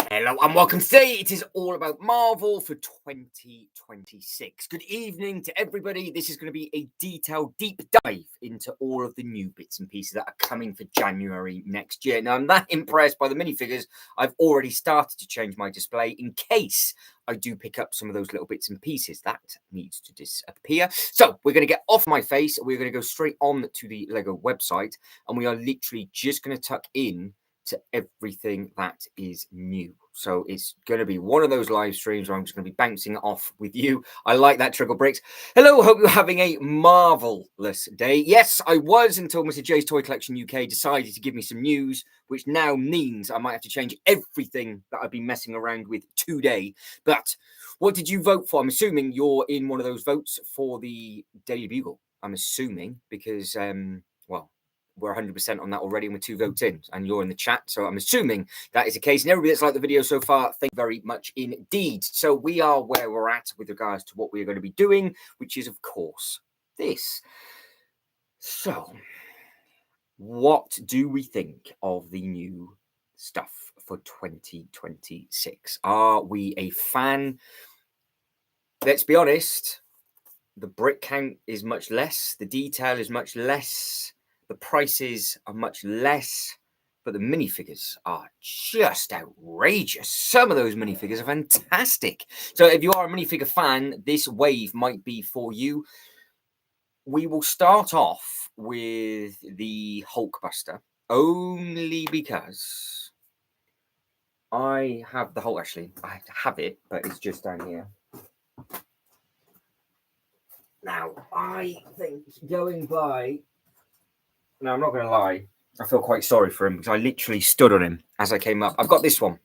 Hello and welcome. Today it is all about Marvel for 2026. Good evening to everybody. This is going to be a detailed deep dive into all of the new bits and pieces that are coming for January next year. Now, I'm that impressed by the minifigures, I've already started to change my display in case I do pick up some of those little bits and pieces. That needs to disappear. So we're going to get off my face. We're going to go straight on to the Lego website, and we are literally just going to tuck in to everything that is new. So it's going to be one of those live streams where I'm just going to be bouncing off with you. I like that, Trickle Bricks. Hello, hope you're having a marvelous day. Yes, I was until Mr. J's Toy Collection UK decided to give me some news, which now means I might have to change everything that I've been messing around with today. But what did you vote for? I'm assuming you're in one of those votes for the Daily Bugle. I'm assuming because, well, we're 100% on that already, and we're 2 votes in, and you're in the chat, so I'm assuming that is the case. And everybody that's liked the video so far, thank you very much indeed. So we are where we're at with regards to what we're going to be doing, which is, of course, this. So, what do we think of the new stuff for 2026? Are we a fan? Let's be honest, the brick count is much less, the detail is much less, the prices are much less, but the minifigures are just outrageous. Some of those minifigures are fantastic. So if you are a minifigure fan, this wave might be for you. We will start off with the Hulkbuster, only because I have the Hulk. Actually, I have it, but it's just down here. Now, I think going by... No, I'm not going to lie. I feel quite sorry for him because I literally stood on him as I came up. I've got this one.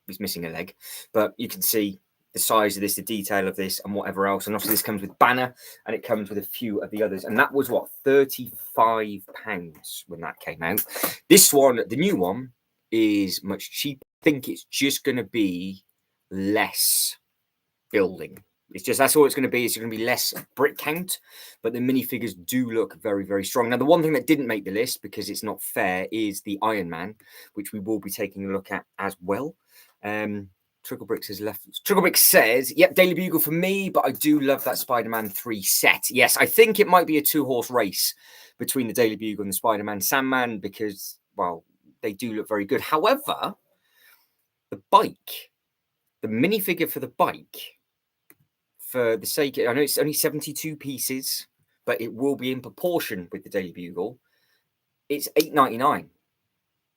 He's missing a leg. But you can see the size of this, the detail of this, and whatever else. And obviously this comes with banner, and it comes with a few of the others. And that was, what, £35 when that came out. This one, the new one, is much cheaper. I think it's just going to be less building. It's just, that's all it's going to be. It's going to be less brick count, but the minifigures do look very, very strong. Now, the one thing that didn't make the list, because it's not fair, is the Iron Man, which we will be taking a look at as well. Trickle Bricks has left. Trickle Bricks says, yep, Daily Bugle for me, but I do love that Spider-Man 3 set. Yes, I think it might be a 2-horse race between the Daily Bugle and the Spider-Man Sandman, because, well, they do look very good. However, the bike, the minifigure for the bike, for the sake, I know it's only 72 pieces, but it will be in proportion with the Daily Bugle. It's $8.99.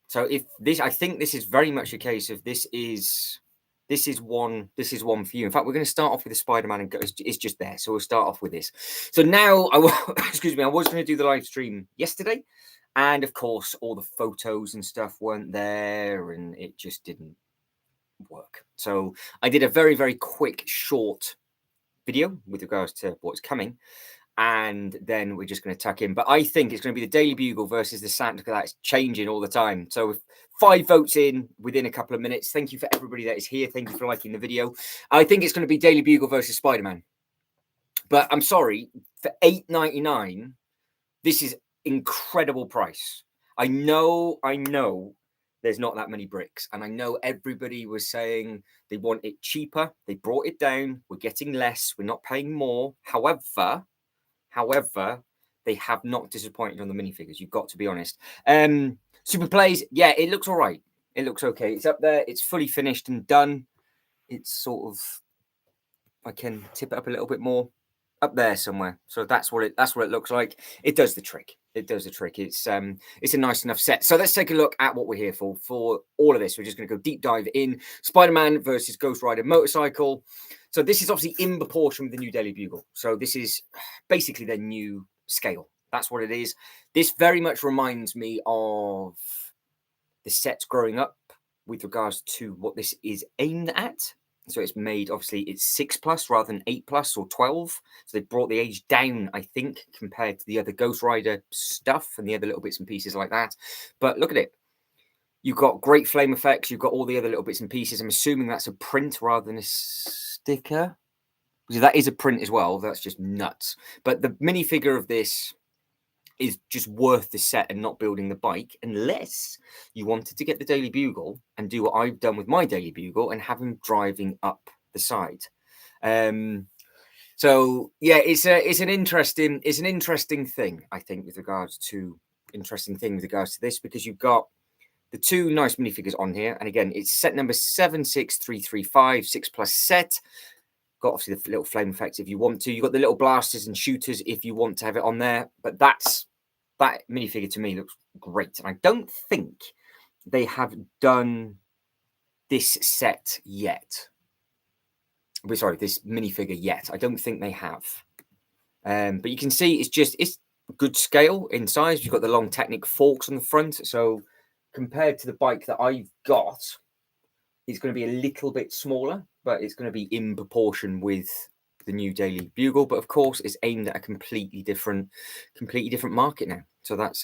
So if this, I think this is very much a case of this is one for you. In fact, we're going to start off with the Spider-Man and go. It's just there, so we'll start off with this. So now, excuse me, I was going to do the live stream yesterday, and of course, all the photos and stuff weren't there, and it just didn't work. So I did a very, very quick, short video with regards to what's coming, and then we're just going to tuck in. But I think it's going to be the Daily Bugle versus the Santa. That's changing all the time. So with 5 votes in within a couple of minutes, thank you for everybody that is here. Thank you for liking the video. I think it's going to be Daily Bugle versus Spider-Man. But I'm sorry, for $8.99, this is incredible price. I know there's not that many bricks, and I know everybody was saying they want it cheaper. They brought it down. We're getting less. We're not paying more. However, they have not disappointed on the minifigures. You've got to be honest. Super Plays, yeah, it looks all right. It looks okay. It's up there. It's fully finished and done. It's sort of, I can tip it up a little bit more, up there somewhere. So that's what it looks like. It does the trick. It does the trick. It's a nice enough set. So let's take a look at what we're here for all of this. We're just going to go deep dive in Spider-Man versus Ghost Rider motorcycle. So this is obviously in proportion with the new Daily Bugle. So this is basically their new scale. That's what it is. This very much reminds me of the sets growing up with regards to what this is aimed at. So it's made, obviously, it's 6+ rather than 8+ or 12. So they brought the age down, I think, compared to the other Ghost Rider stuff and the other little bits and pieces like that. But look at it. You've got great flame effects. You've got all the other little bits and pieces. I'm assuming that's a print rather than a sticker. Because that is a print as well. That's just nuts. But the minifigure of this is just worth the set and not building the bike, unless you wanted to get the Daily Bugle and do what I've done with my Daily Bugle and have him driving up the side. So yeah, it's an interesting thing, I think, with regards to this, because you've got the two nice minifigures on here, and again, it's set number 76335, 6+ set. Got obviously the little flame effects if you want to. You've got the little blasters and shooters if you want to have it on there. But that minifigure to me looks great. And I don't think they have done this set yet. Sorry, this minifigure yet. I don't think they have. But you can see it's good scale in size. You've got the long Technic forks on the front. So compared to the bike that I've got, it's going to be a little bit smaller, but it's going to be in proportion with the new Daily Bugle. But of course, it's aimed at a completely different market now. So that's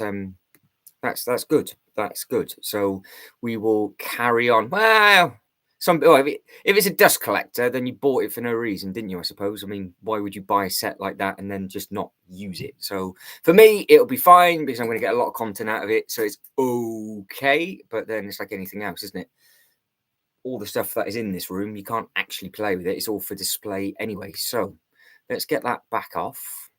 good. That's good. So we will carry on. Wow. If it's a dust collector, then you bought it for no reason, didn't you? I suppose. I mean, why would you buy a set like that and then just not use it? So for me, it'll be fine because I'm going to get a lot of content out of it. So it's okay. But then it's like anything else, isn't it? All the stuff that is in this room, you can't actually play with it. It's all for display anyway. So let's get that back off.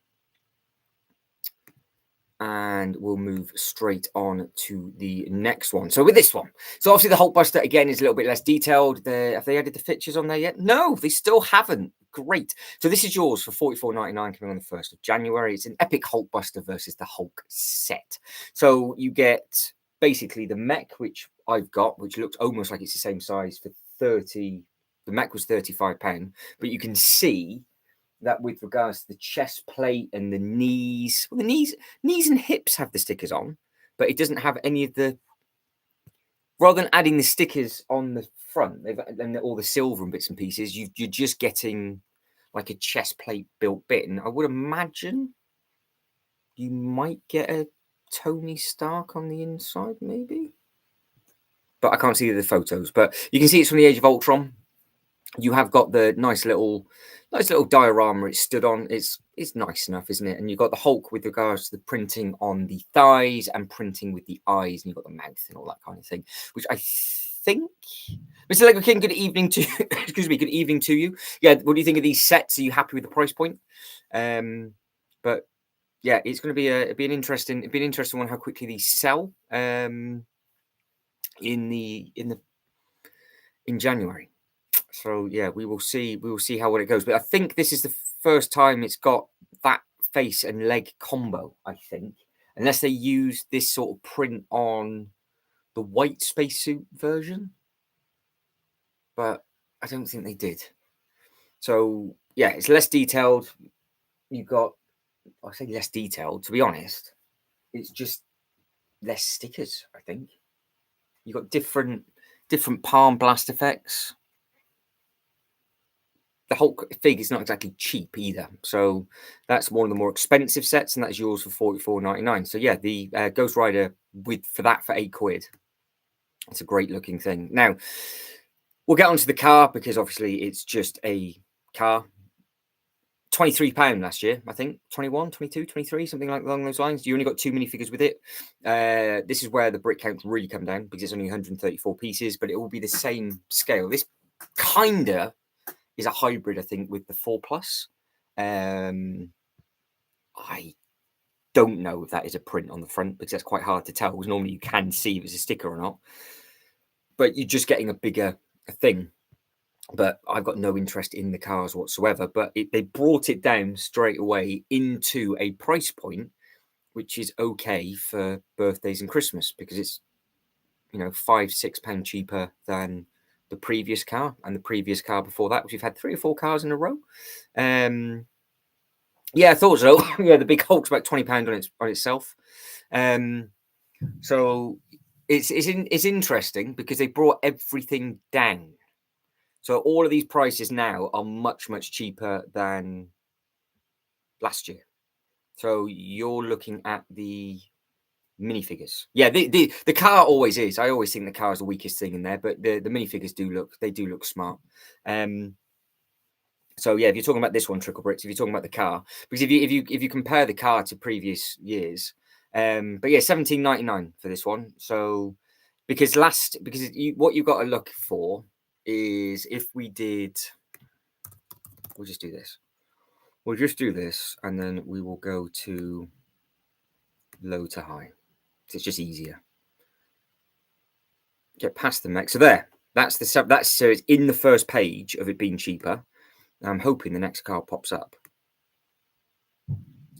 And we'll move straight on to the next one. So with this one, so obviously the Hulkbuster again is a little bit less detailed. Have they added the features on there yet? No, they still haven't. Great. So this is yours for $44.99 coming on the 1st of January. It's an epic Hulkbuster versus the Hulk set. So you get basically the mech, which I've got, which looks almost like it's the same size for 30. The mech was £35, but you can see that with regards to the chest plate and the knees, well, the knees and hips have the stickers on, but it doesn't have any of the. Rather than adding the stickers on the front, and all the silver and bits and pieces, you're just getting like a chest plate built bit. And I would imagine you might get a Tony Stark on the inside, maybe. But I can't see the photos. But you can see it's from the Age of Ultron. You have got the nice little diorama it stood on. It's nice enough, isn't it? And you've got the Hulk with regards to the printing on the thighs and printing with the eyes, and you've got the mouth and all that kind of thing, which I think. Mr. Lego King, good evening to excuse me, good evening to you. Yeah, what do you think of these sets? Are you happy with the price point? But yeah, it's going to be an interesting one how quickly these sell in January. So yeah, we will see how it goes. But I think this is the first time it's got that face and leg combo, I think. Unless they use this sort of print on the white spacesuit version. But I don't think they did. So yeah, it's less detailed. You've got, I say less detailed, to be honest. It's just less stickers, I think. You've got different palm blast effects. The Hulk fig is not exactly cheap either. So that's one of the more expensive sets, and that's yours for $44.99. So yeah, the Ghost Rider for £8. It's a great looking thing. Now, we'll get onto the car because obviously it's just a car. £23 last year, I think. 21, 22, 23, something like along those lines. You only got 2 minifigures with it. This is where the brick counts really come down because it's only 134 pieces, but it will be the same scale. This kind of is a hybrid, I think, with the 4+. I don't know if that is a print on the front because that's quite hard to tell, because normally you can see if it's a sticker or not. But you're just getting a bigger thing. But I've got no interest in the cars whatsoever. But they brought it down straight away into a price point which is okay for birthdays and Christmas, because it's, £5-6 cheaper than the previous car and the previous car before that, which we've had 3 or 4 cars in a row. Yeah, I thought so. Yeah, the big Hulk's about £20 on itself. So it's interesting because they brought everything down. So all of these prices now are much, much cheaper than last year. So you're looking at the minifigures. Yeah, the car always is. I always think the car is the weakest thing in there, but the minifigures do look smart. So yeah, if you're talking about this one, Trickle Bricks, if you're talking about the car, because if you compare the car to previous years, But yeah, $17.99 for this one. So because what you've got to look for is if we did, we'll just do this. We'll just do this, and then we will go to low to high. So it's just easier. Get past the mech. So there, that's so it's in the first page of it being cheaper. I'm hoping the next car pops up.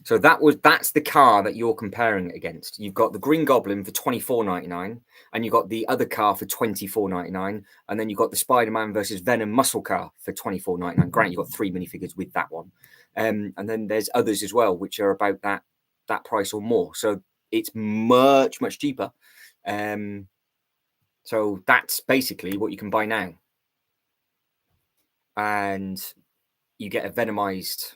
So that's the car that you're comparing it against. You've got the Green Goblin for $24.99, and you've got the other car for $24.99, and then you've got the Spider-Man versus Venom muscle car for $24.99. Granted, you've got 3 minifigures with that one, and then there's others as well which are about that price or more. So it's much cheaper. So that's basically what you can buy now, and you get a Venomized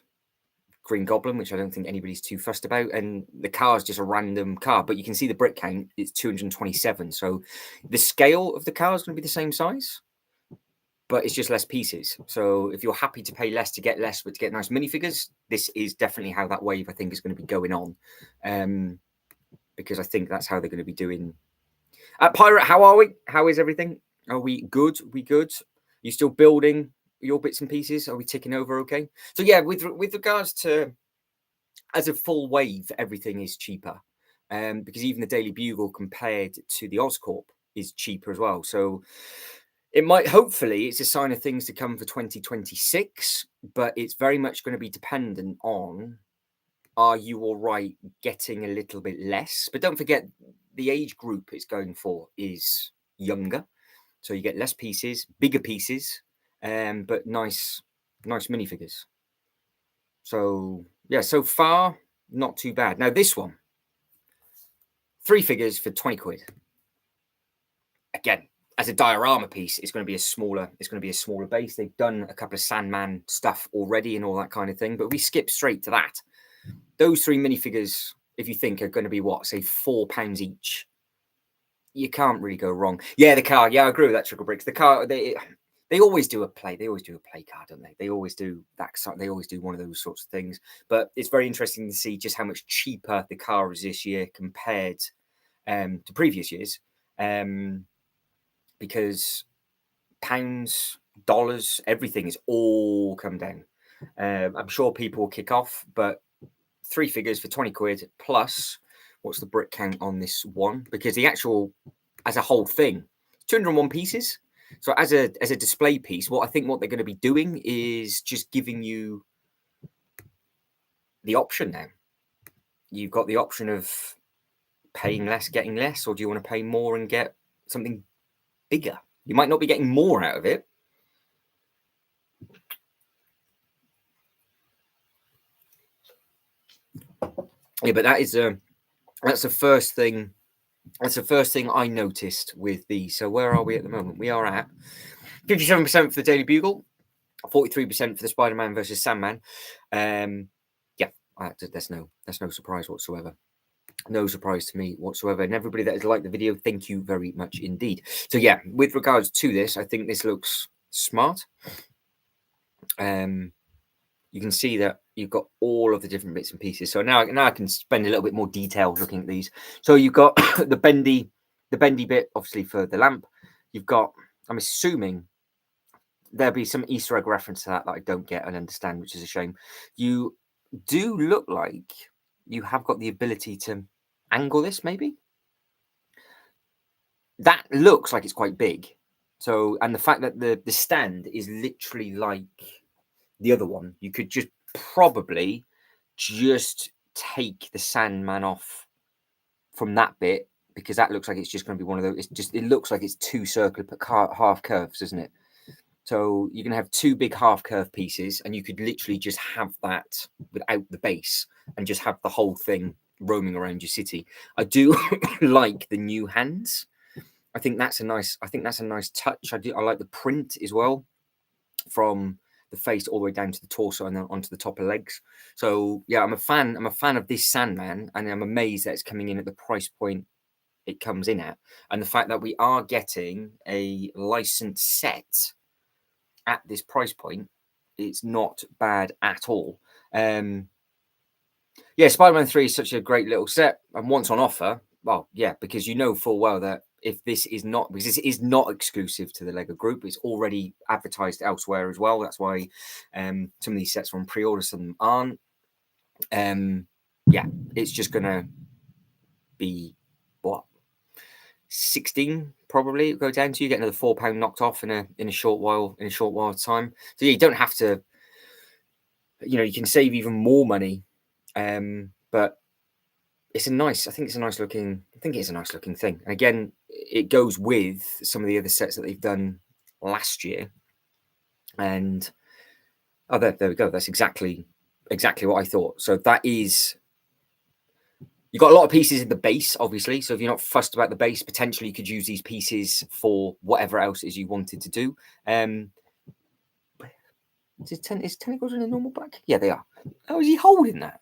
Green Goblin, which I don't think anybody's too fussed about, and the car is just a random car, but you can see the brick count, it's 227. So the scale of the car is going to be the same size, but it's just less pieces. So if you're happy to pay less to get less, but to get nice minifigures, this is definitely how that wave I think is going to be going on, because I think that's how they're going to be doing. Pirate, how are we? How is everything? Are we good? You still building your bits and pieces? Are we ticking over okay? So yeah, with regards to as a full wave, everything is cheaper, because even the Daily Bugle compared to the Oscorp is cheaper as well. So it might, hopefully, it's a sign of things to come for 2026, but it's very much going to be dependent on, are you all right getting a little bit less? But don't forget, the age group it's going for is younger. So you get less pieces, bigger pieces, but nice minifigures. So yeah, so far not too bad. Now this one, 3 figures for 20 quid. Again, as a diorama piece, it's going to be a smaller base. They've done a couple of Sandman stuff already and all that kind of thing, but we skip straight to that. Those 3 minifigures, if you think, are going to be what, say £4 each. You can't really go wrong. Yeah, the car. Yeah, I agree with that, Trickle Bricks. The car, they always do a play. They always do a play card, don't they? They always do that. They always do one of those sorts of things. But it's very interesting to see just how much cheaper the car is this year compared to previous years. Because pounds, dollars, everything is all come down. I'm sure people will kick off, but 3 figures for 20 quid plus, what's the brick count on this one? Because the actual, as a whole thing, 201 pieces. So as a display piece, what they're going to be doing is just giving you the option now. You've got the option of paying less, getting less, or do you want to pay more and get something bigger? You might not be getting more out of it. Yeah, but that's the first thing. That's the first thing I noticed with these. So where are we at the moment? We are at 57% for the Daily Bugle, 43% for the Spider-Man versus Sandman. Yeah, that's no surprise whatsoever. No surprise to me whatsoever. And everybody that has liked the video, thank you very much indeed. So yeah, with regards to this, I think this looks smart. You can see that you've got all of the different bits and pieces. So now I can spend a little bit more detail looking at these. So you've got the bendy bit, obviously, for the lamp. You've got, I'm assuming there'll be some Easter egg reference to that I don't get and understand, which is a shame. You do look like you have got the ability to angle this, maybe. That looks like it's quite big. So, and the fact that the stand is literally like the other one, you could just probably just take the Sandman off from that bit, because that looks like it's just going to be one of those. It looks like it's 2 circular half curves, isn't it? So you're going to have 2 big half curve pieces, and you could literally just have that without the base and just have the whole thing roaming around your city. I do like the new hands. I think that's a nice touch. I like the print as well, from the face all the way down to the torso and then onto the top of legs. So yeah, I'm a fan of this Sandman, and I'm amazed that it's coming in at the price point it comes in at, and the fact that we are getting a licensed set at this price point, it's not bad at all. Yeah, Spider-Man 3 is such a great little set, and once on offer, well, yeah, because you know full well that if this is not, because this is not exclusive to the Lego Group, it's already advertised elsewhere as well. That's why some of these sets are on pre-order, some of them aren't. Yeah, it's just gonna be what 16 probably go down to. You get another £4 knocked off in a short while of time. So yeah, you don't have to. You can save even more money, but it's a nice. I think it's a nice looking. I think it's a nice looking thing. And again, it goes with some of the other sets that they've done last year. And oh, there we go. That's exactly what I thought. So that is. You've got a lot of pieces in the base, obviously. So if you're not fussed about the base, potentially you could use these pieces for whatever else it is you wanted to do. Is Tentacles in a normal back? Yeah, they are. Oh, is he holding that?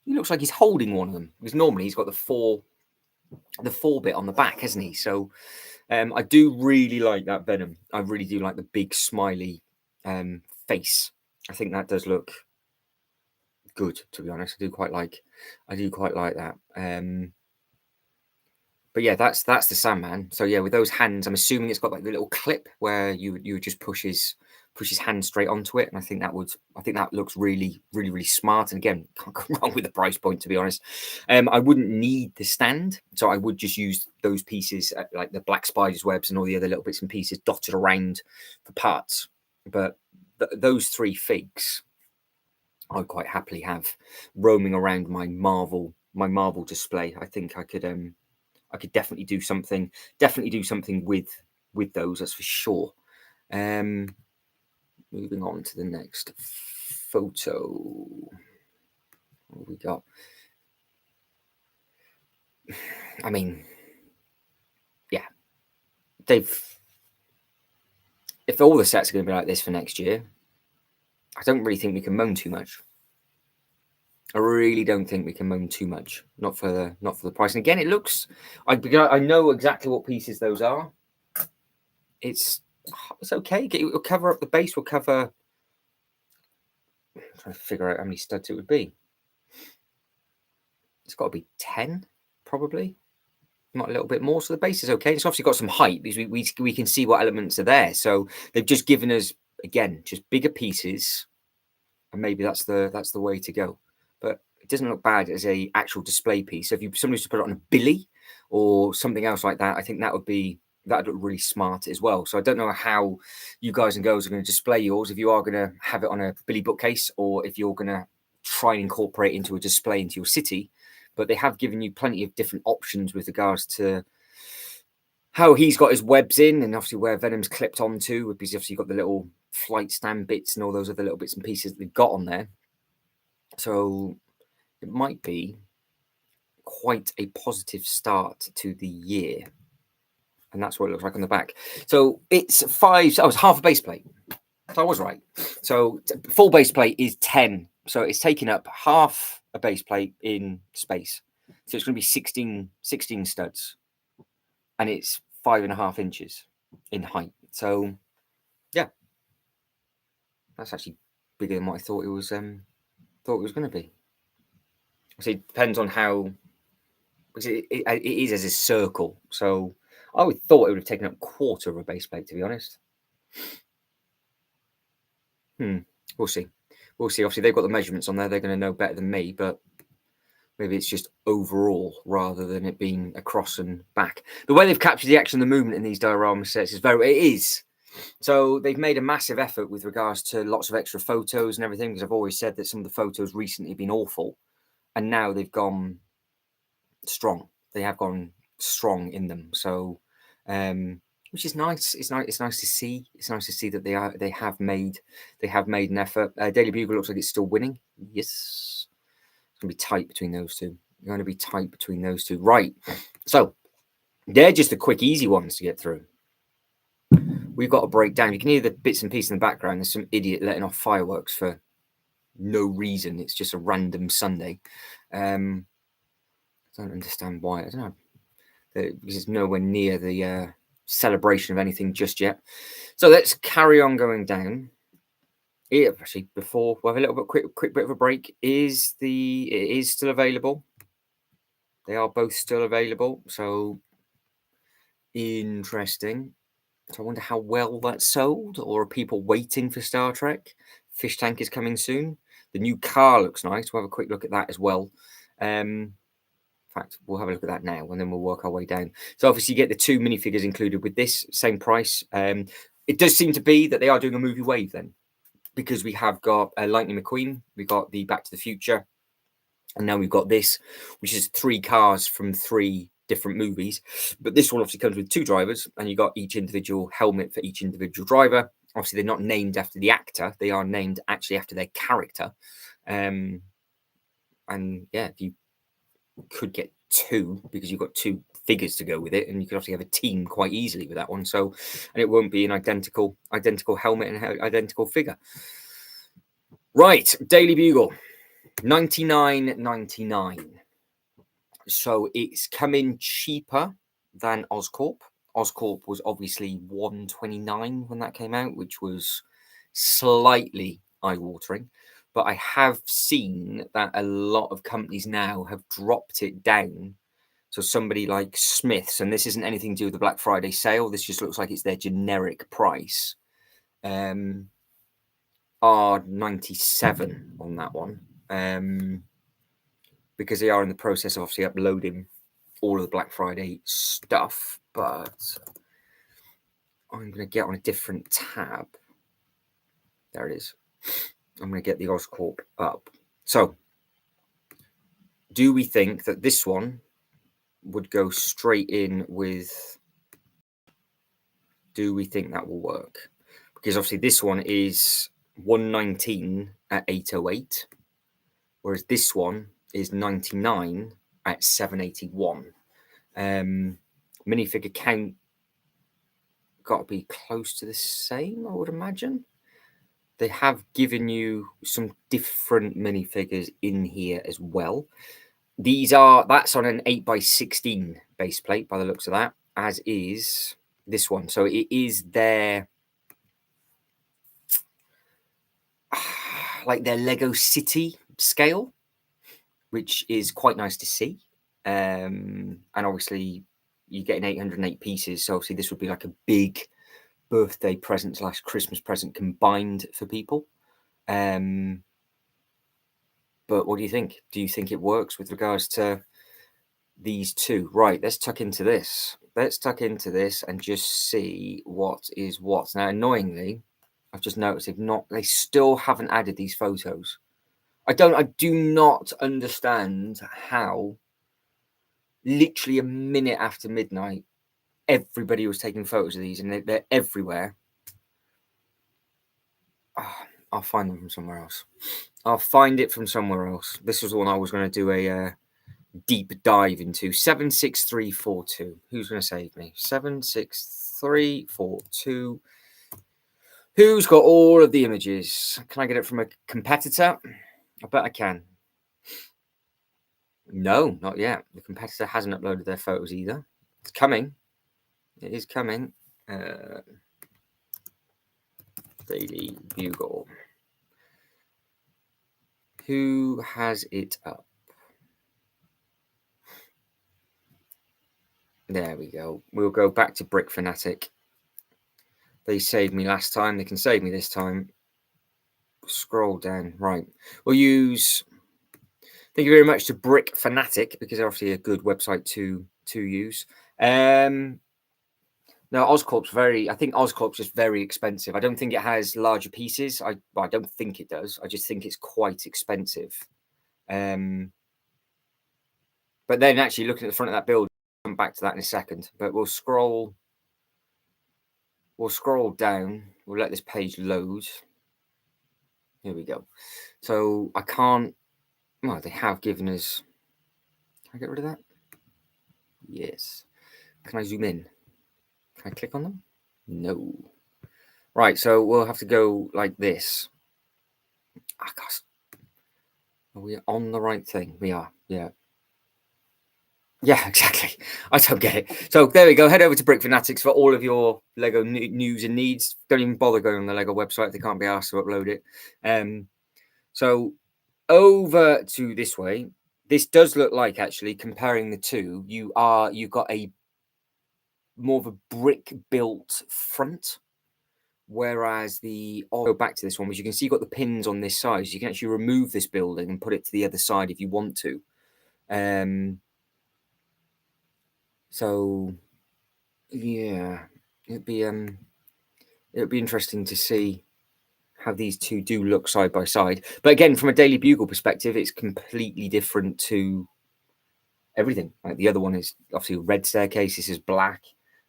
He looks like he's holding one of them because normally he's got the four bit on the back, hasn't he? So I do really like that Venom. I really do like the big smiley face. I think that does look good, to be honest. I do quite like that. But yeah, that's the Sandman. So yeah, with those hands, I'm assuming it's got like the little clip where you would just push his hand straight onto it, and I think that looks really, really, really smart. And again, can't go wrong with the price point, to be honest. I wouldn't need the stand, so I would just use those pieces, like the black spider's webs and all the other little bits and pieces dotted around the parts. But those three figs, I'd quite happily have roaming around my Marvel display. I think I could definitely do something with those, that's for sure. Moving on to the next photo. What have we got? I mean, yeah, if all the sets are going to be like this for next year, I don't really think we can moan too much. I really don't think we can moan too much. Not for the price. And again, it looks. I know exactly what pieces those are. It's okay. It'll cover up the base. We'll cover. I'm trying to figure out how many studs it would be. It's got to be 10, probably. Not a little bit more. So the base is okay. It's obviously got some height because we can see what elements are there. So they've just given us, again, just bigger pieces, and maybe that's the way to go. But it doesn't look bad as a actual display piece. So if somebody was to put it on a Billy or something else like that, I think that'd look really smart as well. So I don't know how you guys and girls are going to display yours, if you are going to have it on a Billy bookcase or if you're going to try and incorporate into a display into your city. But they have given you plenty of different options with regards to how he's got his webs in, and obviously where Venom's clipped onto, because obviously you've got the little flight stand bits and all those other little bits and pieces that they've got on there. So it might be quite a positive start to the year. And that's what it looks like on the back. So it's it's half a base plate. So I was right. So full base plate is 10. So it's taking up half a base plate in space. So it's going to be 16 studs. And it's 5.5 inches in height. So yeah, that's actually bigger than what I thought it was going to be. So it depends on how, because it is as a circle. So I would thought it would have taken up a quarter of a base plate, to be honest. We'll see. Obviously, they've got the measurements on there. They're going to know better than me, but maybe it's just overall rather than it being across and back. The way they've captured the action and the movement in these diorama sets is it is. So they've made a massive effort with regards to lots of extra photos and everything, because I've always said that some of the photos recently have been awful, and now they've gone strong. They have gone strong in them. So, which is nice. It's nice to see. It's nice to see that they have made an effort. Daily Bugle looks like it's still winning. Yes, it's gonna be tight between those two. Right. So they're just the quick, easy ones to get through. We've got to break down. You can hear the bits and pieces in the background. There's some idiot letting off fireworks for no reason. It's just a random Sunday. I don't understand why. I don't know. Because it's nowhere near the celebration of anything just yet. So let's carry on going down. Yeah, actually, before we have a little bit quick bit of a break, it is still available. They are both still available, so interesting. So I wonder how well that's sold, or are people waiting for Star Trek? Fish Tank is coming soon. The new car looks nice. We'll have a quick look at that as well. In fact, we'll have a look at that now, and then we'll work our way down. So obviously, you get the 2 minifigures included with this same price. It does seem to be that they are doing a movie wave then, because we have got Lightning McQueen, we got the Back to the Future, and now we've got this, which is 3 cars from 3 different movies. But this one obviously comes with 2 drivers, and you got each individual helmet for each individual driver. Obviously, they're not named after the actor; they are named actually after their character. And yeah, you could get 2 because you've got 2 figures to go with it, and you could obviously have a team quite easily with that one. So, and it won't be an identical helmet and identical figure. Right, Daily Bugle, $99.99. So it's coming cheaper than Oscorp. Oscorp was obviously $129 when that came out, which was slightly eye-watering. But I have seen that a lot of companies now have dropped it down. So somebody like Smith's, and this isn't anything to do with the Black Friday sale, this just looks like it's their generic price, are 97 on that one. Because they are in the process of obviously uploading all of the Black Friday stuff, but I'm going to get on a different tab. There it is. I'm going to get the Oscorp up. So, do we think that this one would go straight in with... Do we think that will work? Because obviously this one is 119 at 808, whereas this one is 99 at 781. Minifigure count got to be close to the same, I would imagine. They have given you some different minifigures in here as well. That's on an 8x16 base plate by the looks of that, as is this one. So it is their Lego City scale, which is quite nice to see. And obviously you're getting 808 pieces, so obviously this would be like a big birthday present / Christmas present combined for people. But what do you think? Do you think it works with regards to these 2? Right, let's tuck into this. Let's tuck into this and just see what is what. Now, annoyingly, I've just noticed they still haven't added these photos. I do not understand how literally a minute after midnight, everybody was taking photos of these, and they're everywhere. I'll find them from somewhere else. I'll find it from somewhere else. This was the one I was going to do a deep dive into. 76342. Who's going to save me? 76342. Who's got all of the images? Can I get it from a competitor? I bet I can. No, not yet. The competitor hasn't uploaded their photos either. It's coming. It is coming. Daily Bugle. Who has it up? There we go. We'll go back to Brick Fanatic. They saved me last time. They can save me this time. Scroll down. Right. We'll use... Thank you very much to Brick Fanatic, because they're obviously a good website to use. No, Oscorp's I think Oscorp's just very expensive. I don't think it has larger pieces. I don't think it does. I just think it's quite expensive. But then actually looking at the front of that build, I'll come back to that in a second. But we'll scroll down. We'll let this page load. Here we go. So I can't... Well, they have given us... Can I get rid of that? Yes. Can I zoom in? Can I click on them? No. Right, so we'll have to go like this. Ah, gosh. Are we on the right thing? We are, yeah. Yeah, exactly. I don't get it. So there we go. Head over to Brick Fanatics for all of your Lego news and needs. Don't even bother going on the Lego website. They can't be asked to upload it. So over to this way. This does look like, actually, comparing the two, you've got a more of a brick built front, whereas I'll go back to this one, which you can see you've got the pins on this side. So you can actually remove this building and put it to the other side if you want to. So yeah, it'd be interesting to see how these two do look side by side. But again, from a Daily Bugle perspective, it's completely different to everything. Like the other one is obviously a red staircase. This is black.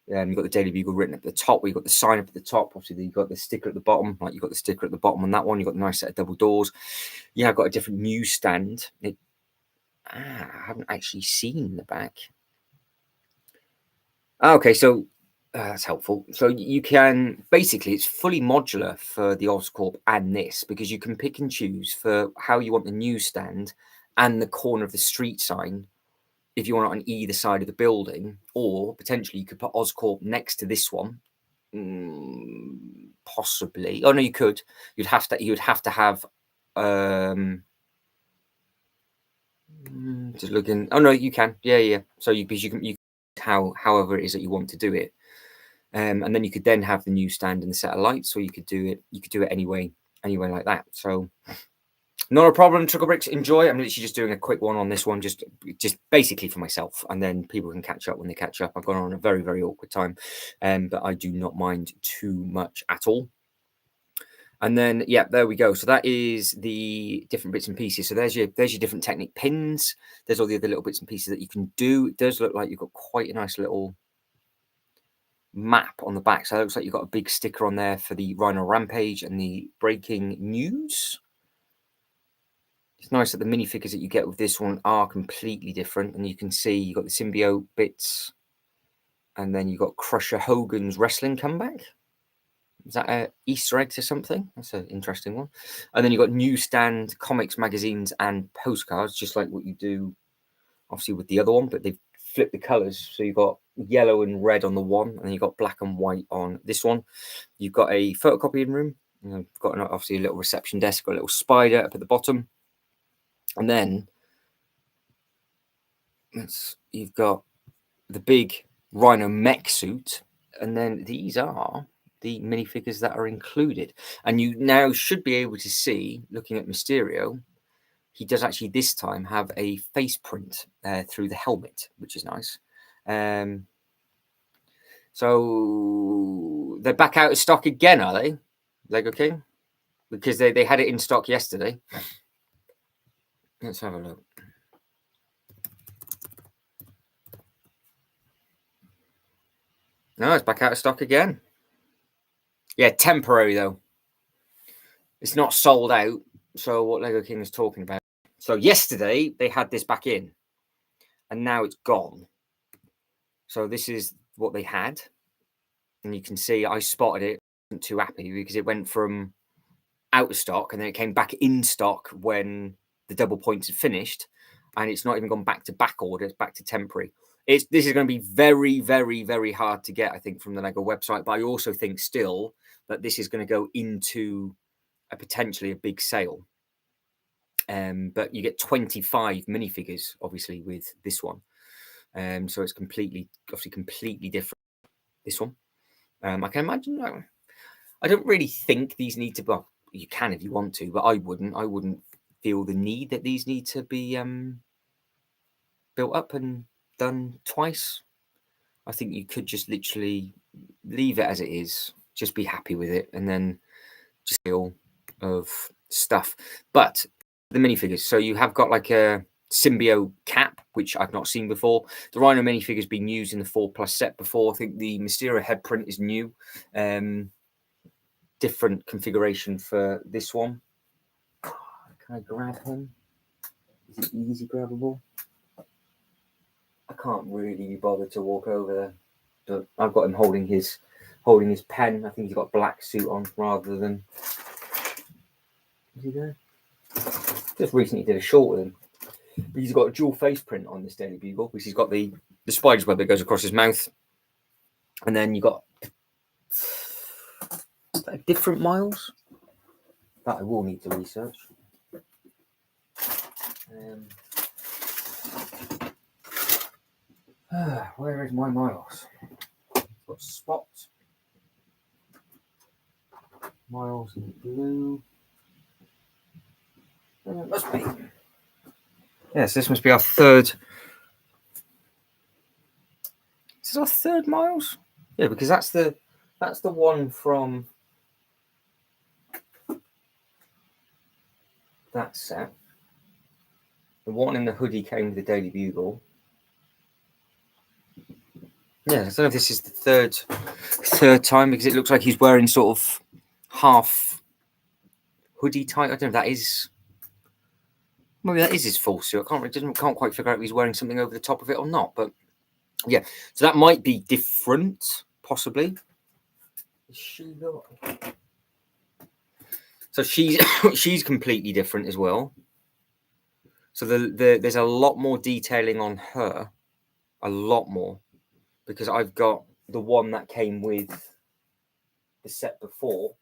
You've got the Daily Bugle written at the top. We've got the sign up at the top. Obviously, you've got the sticker at the bottom. Like you've got the sticker at the bottom on that one. You've got a nice set of double doors. Yeah, I've got a different newsstand. I haven't actually seen the back. Okay, so that's helpful. So you can basically, it's fully modular for the Oscorp and this, because you can pick and choose for how you want the newsstand and the corner of the street sign if you want it on either side of the building, or potentially you could put Oscorp next to this one. Possibly. Oh no, you could. You'd have to have just looking. Oh no, you can. Yeah. So because you can however it is that you want to do it. And then you could then have the newsstand and the set of lights, or you could do it anyway like that. So not a problem. Trickle Bricks, enjoy. I'm literally just doing a quick one on this one, just basically for myself, and then people can catch up when they catch up. I've gone on a very, very awkward time, but I do not mind too much at all. And then, yeah, there we go. So that is the different bits and pieces. So there's your different Technic pins. There's all the other little bits and pieces that you can do. It does look like you've got quite a nice little map on the back. So it looks like you've got a big sticker on there for the Rhino Rampage and the breaking news. It's nice that the minifigures that you get with this one are completely different. And you can see you've got the symbiote bits. And then you've got Crusher Hogan's wrestling comeback. Is that an Easter egg to something? That's an interesting one. And then you've got newsstand, comics, magazines, and postcards, just like what you do, obviously, with the other one. But they've flipped the colours. So you've got yellow and red on the one, and then you've got black and white on this one. You've got a photocopying room. You've got obviously a little reception desk, got a little spider up at the bottom. And then you've got the big Rhino mech suit. And then these are the minifigures that are included. And you now should be able to see, looking at Mysterio, he does actually this time have a face print through the helmet, which is nice. So they're back out of stock again, are they? Lego King? Because they had it in stock yesterday. Let's have a look. No, it's back out of stock again. Yeah, temporary though. It's not sold out. So what Lego King is talking about. So yesterday they had this back in, and now it's gone. So this is what they had, and you can see I spotted it. I wasn't too happy because it went from out of stock and then it came back in stock when the double points had finished, and it's not even gone back to back order. It's back to temporary. This is going to be very, very, very hard to get, I think, from the Lego website. But I also think still that this is going to go into potentially a big sale. But you get 25 minifigures, obviously, with this one. So it's completely different. This one, I can imagine. I don't really think these need to. Well, you can if you want to, but I wouldn't. I wouldn't feel the need that these need to be built up and done twice. I think you could just literally leave it as it is. Just be happy with it, and then just feel of stuff. But the minifigures. So you have got like a symbiote cap, which I've not seen before. The Rhino minifigure's been used in the 4+ set before. I think the Mysterio head print is new. Different configuration for this one. Can I grab him? Is it easy grabbable? I can't really be bothered to walk over there. But I've got him holding his pen. I think he's got a black suit on rather than. Is he there? Just recently did a short with him. He's got a dual face print on this Daily Bugle, which he's got the spider's web that goes across his mouth. And then you got different miles. That I will need to research. Where is my miles? Got Spot. Miles in blue. It must be. Yes, this must be our third. Is this our third miles? Yeah, because that's the one from that set. The one in the hoodie came with the Daily Bugle. Yeah, I don't know if this is the third time because it looks like he's wearing sort of half hoodie type. I don't know if that is. Maybe that is his full suit. I can't quite figure out if he's wearing something over the top of it or not. But yeah, so that might be different, possibly. Is she not? So she's completely different as well. So there's a lot more detailing on her, a lot more, because I've got the one that came with the set before,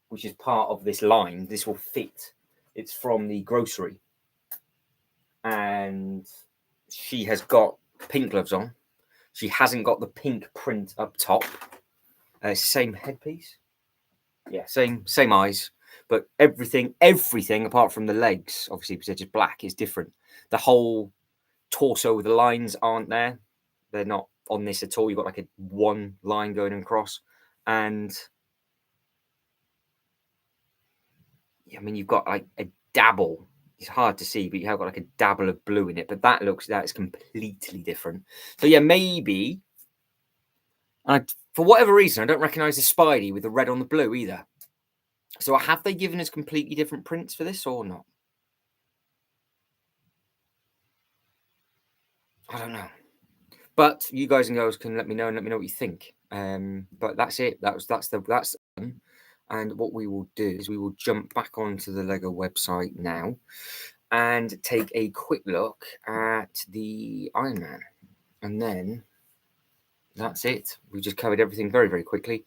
which is part of this line. This will fit. It's from the grocery, and she has got pink gloves on. She hasn't got the pink print up top. It's the same headpiece. Yeah, same eyes. But everything apart from the legs, obviously because they're just black, is different. The whole torso with the lines aren't there. They're not on this at all. You've got like a one line going across. And I mean, you've got like a dabble. It's hard to see, but you have got like a dabble of blue in it. But that's completely different. So yeah, maybe. And for whatever reason, I don't recognise the Spidey with the red on the blue either. So have they given us completely different prints for this or not? I don't know. But you guys and girls can let me know and let me know what you think. But that's it. That's done. And what we will do is we will jump back onto the Lego website now and take a quick look at the Iron Man. And then that's it. We just covered everything very, very quickly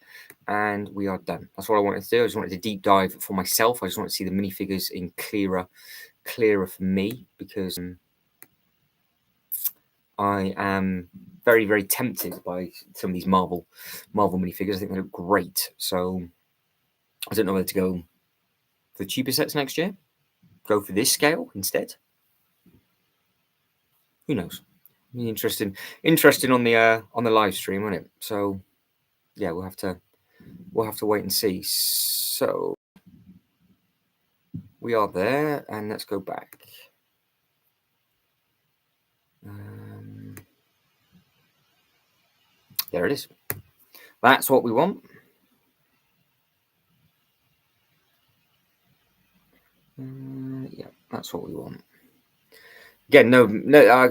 and we are done. That's what I wanted to do. I just wanted to deep dive for myself. I just wanted to see the minifigures in clearer for me because I am very, very tempted by some of these Marvel minifigures. I think they look great. So I don't know whether to go for the cheaper sets next year. Go for this scale instead. Who knows? Interesting on the live stream, won't it? So yeah, we'll have to wait and see. So we are there, and let's go back. There it is. That's what we want. Yeah, that's what we want. Again, no,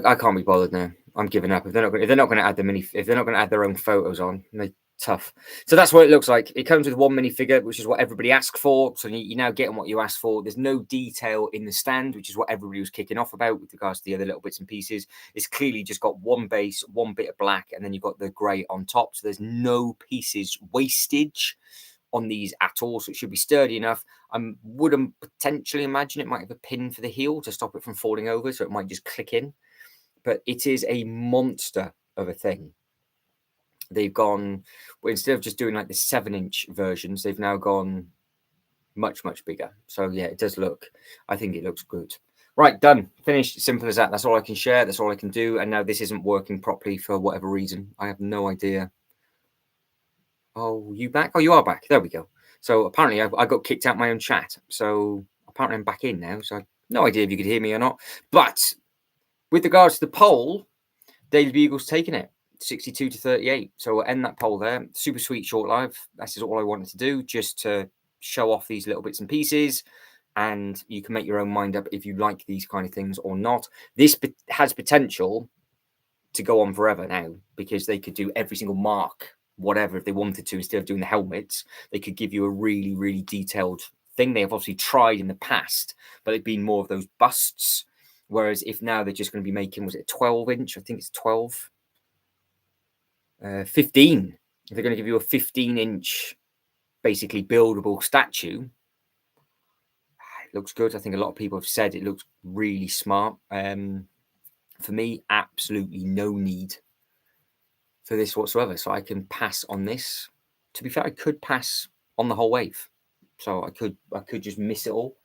I can't be bothered now. I'm giving up. If they're not going to add if they're not going to add their own photos on, they're tough. So that's what it looks like. It comes with one minifigure, which is what everybody asked for. So you're now getting what you asked for. There's no detail in the stand, which is what everybody was kicking off about with regards to the other little bits and pieces. It's clearly just got one base, one bit of black, and then you've got the grey on top. So there's no pieces wastage on these at all, so it should be sturdy enough. I wouldn't potentially imagine it might have a pin for the heel to stop it from falling over, so it might just click in. But it is a monster of a thing. They've gone, well, instead of just doing like the 7-inch versions, they've now gone much, much bigger. So yeah, it does look, I think it looks good. Right, done, finished, simple as that. That's all I can share, that's all I can do. And now this isn't working properly for whatever reason. I have no idea. Oh, you back? Oh, you are back. There we go. So apparently I got kicked out my own chat. So apparently I'm back in now. So I have no idea if you could hear me or not. But with regards to the poll, Daily Bugle's taking it 62 to 38. So we'll end that poll there. Super sweet short live. This is all I wanted to do, just to show off these little bits and pieces. And you can make your own mind up if you like these kind of things or not. This has potential to go on forever now because they could do every single mark, whatever, if they wanted to. Instead of doing the helmets, they could give you a really, really detailed thing. They have obviously tried in the past, but they've been more of those busts. Whereas if now they're just going to be making, was it a 12-inch? I think it's 12. 15. If they're going to give you a 15-inch, basically buildable statue, it looks good. I think a lot of people have said it looks really smart. For me, absolutely no need for this whatsoever. So I can pass on this. To be fair, I could pass on the whole wave. So I could just miss it all.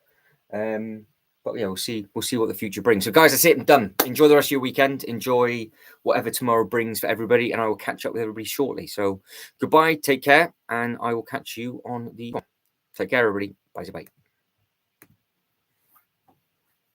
But yeah, we'll see what the future brings. So guys, that's it. I'm done. Enjoy the rest of your weekend. Enjoy whatever tomorrow brings for everybody, and I will catch up with everybody shortly. So goodbye, take care, and I will catch you on the. Take care, everybody. Bye bye.